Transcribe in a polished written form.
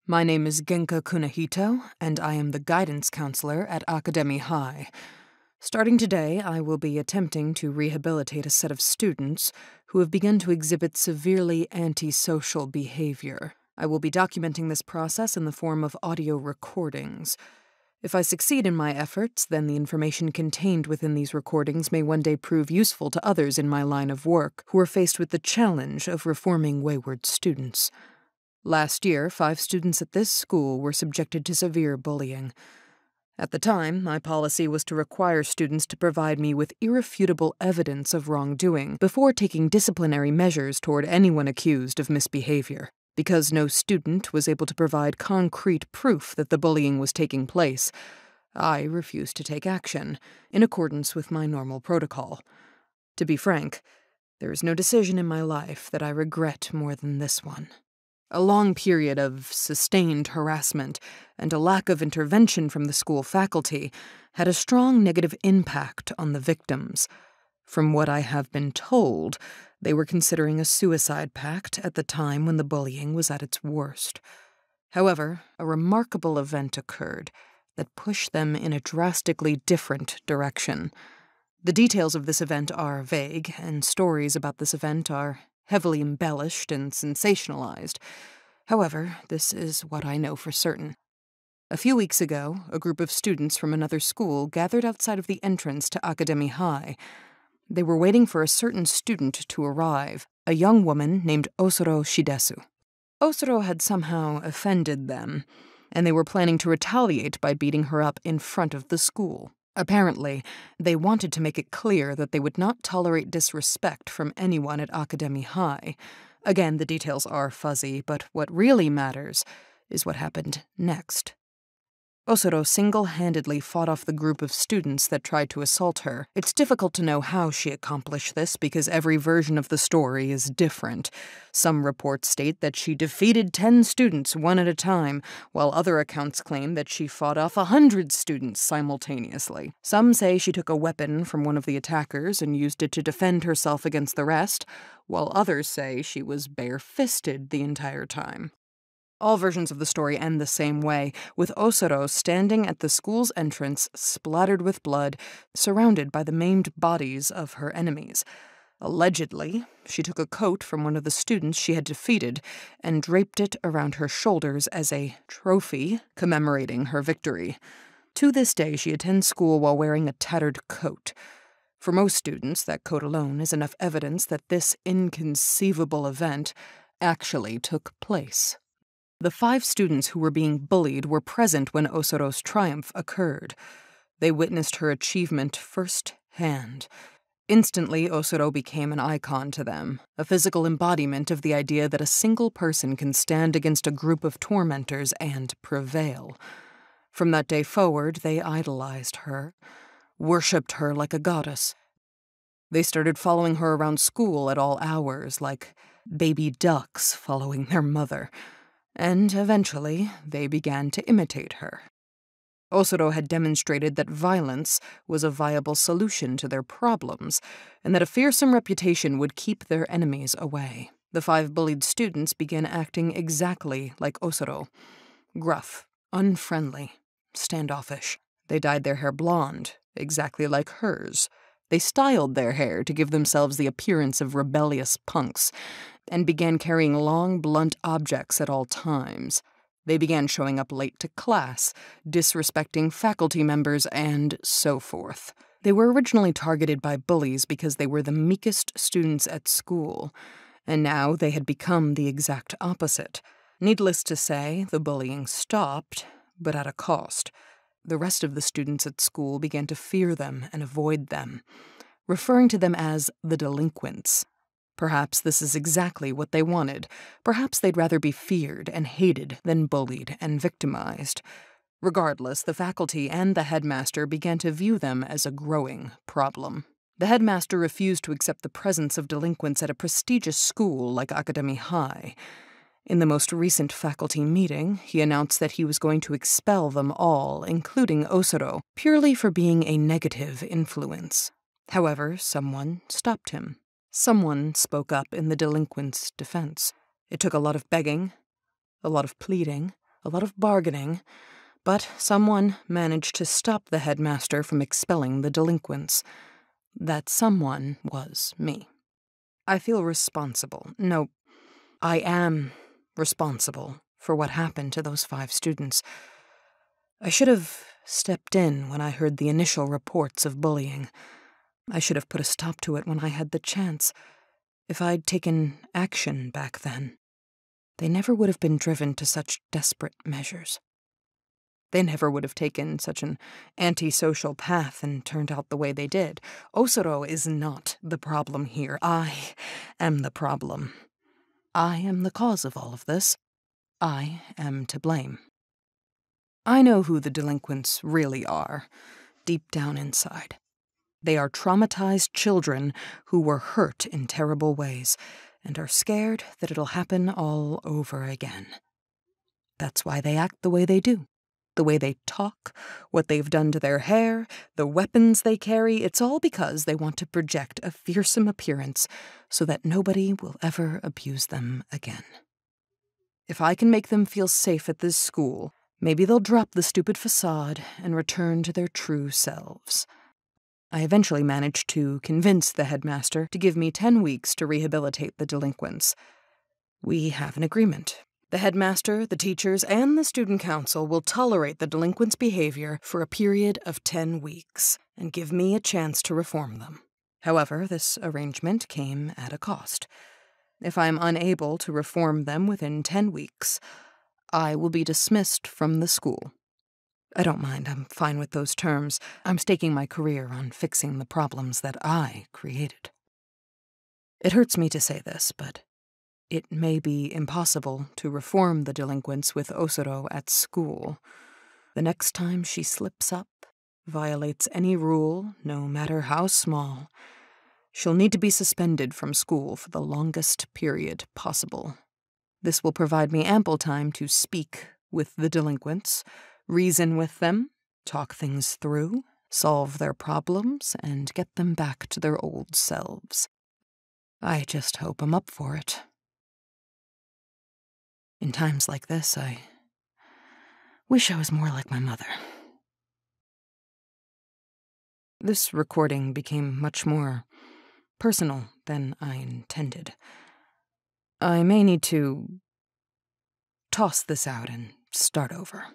My name is Genka Kunihito, and I am the guidance counselor at Academy High. Starting today, I will be attempting to rehabilitate a set of students who have begun to exhibit severely antisocial behavior. I will be documenting this process in the form of audio recordings. If I succeed in my efforts, then the information contained within these recordings may one day prove useful to others in my line of work who are faced with the challenge of reforming wayward students. Last year, 5 students at this school were subjected to severe bullying. At the time, my policy was to require students to provide me with irrefutable evidence of wrongdoing before taking disciplinary measures toward anyone accused of misbehavior. Because no student was able to provide concrete proof that the bullying was taking place, I refused to take action, in accordance with my normal protocol. To be frank, there is no decision in my life that I regret more than this one. A long period of sustained harassment and a lack of intervention from the school faculty had a strong negative impact on the victims. From what I have been told, they were considering a suicide pact at the time when the bullying was at its worst. However, a remarkable event occurred that pushed them in a drastically different direction. The details of this event are vague, and stories about this event are heavily embellished and sensationalized. However, this is what I know for certain. A few weeks ago, a group of students from another school gathered outside of the entrance to Academy High. They were waiting for a certain student to arrive, a young woman named Osoro Shidesu. Osoro had somehow offended them, and they were planning to retaliate by beating her up in front of the school. Apparently, they wanted to make it clear that they would not tolerate disrespect from anyone at Academy High. Again, the details are fuzzy, but what really matters is what happened next. Osoro single-handedly fought off the group of students that tried to assault her. It's difficult to know how she accomplished this because every version of the story is different. Some reports state that she defeated 10 students one at a time, while other accounts claim that she fought off 100 students simultaneously. Some say she took a weapon from one of the attackers and used it to defend herself against the rest, while others say she was bare-fisted the entire time. All versions of the story end the same way, with Osoro standing at the school's entrance, splattered with blood, surrounded by the maimed bodies of her enemies. Allegedly, she took a coat from one of the students she had defeated and draped it around her shoulders as a trophy commemorating her victory. To this day, she attends school while wearing a tattered coat. For most students, that coat alone is enough evidence that this inconceivable event actually took place. The 5 students who were being bullied were present when Osoro's triumph occurred. They witnessed her achievement firsthand. Instantly, Osoro became an icon to them, a physical embodiment of the idea that a single person can stand against a group of tormentors and prevail. From that day forward, they idolized her, worshipped her like a goddess. They started following her around school at all hours, like baby ducks following their mother. And eventually, they began to imitate her. Osoro had demonstrated that violence was a viable solution to their problems, and that a fearsome reputation would keep their enemies away. The 5 bullied students began acting exactly like Osoro. Gruff, unfriendly, standoffish. They dyed their hair blonde, exactly like hers. They styled their hair to give themselves the appearance of rebellious punks, and began carrying long, blunt objects at all times. They began showing up late to class, disrespecting faculty members, and so forth. They were originally targeted by bullies because they were the meekest students at school, and now they had become the exact opposite. Needless to say, the bullying stopped, but at a cost. The rest of the students at school began to fear them and avoid them, referring to them as the delinquents. Perhaps this is exactly what they wanted. Perhaps they'd rather be feared and hated than bullied and victimized. Regardless, the faculty and the headmaster began to view them as a growing problem. The headmaster refused to accept the presence of delinquents at a prestigious school like Academy High. In the most recent faculty meeting, he announced that he was going to expel them all, including Osoro, purely for being a negative influence. However, someone stopped him. Someone spoke up in the delinquents' defense. It took a lot of begging, a lot of pleading, a lot of bargaining, but someone managed to stop the headmaster from expelling the delinquents. That someone was me. I feel responsible. No, I am responsible for what happened to those 5 students. I should have stepped in when I heard the initial reports of bullying. I should have put a stop to it when I had the chance. If I'd taken action back then, they never would have been driven to such desperate measures. They never would have taken such an antisocial path and turned out the way they did. Osoro is not the problem here. I am the problem. I am the cause of all of this. I am to blame. I know who the delinquents really are, deep down inside. They are traumatized children who were hurt in terrible ways and are scared that it'll happen all over again. That's why they act the way they do. The way they talk, what they've done to their hair, the weapons they carry, it's all because they want to project a fearsome appearance so that nobody will ever abuse them again. If I can make them feel safe at this school, maybe they'll drop the stupid facade and return to their true selves. I eventually managed to convince the headmaster to give me 10 weeks to rehabilitate the delinquents. We have an agreement. The headmaster, the teachers, and the student council will tolerate the delinquents' behavior for a period of 10 weeks and give me a chance to reform them. However, this arrangement came at a cost. If I am unable to reform them within 10 weeks, I will be dismissed from the school. I don't mind, I'm fine with those terms. I'm staking my career on fixing the problems that I created. It hurts me to say this, but it may be impossible to reform the delinquents with Osoro at school. The next time she slips up, violates any rule, no matter how small, she'll need to be suspended from school for the longest period possible. This will provide me ample time to speak with the delinquents, reason with them, talk things through, solve their problems, and get them back to their old selves. I just hope I'm up for it. In times like this, I wish I was more like my mother. This recording became much more personal than I intended. I may need to toss this out and start over.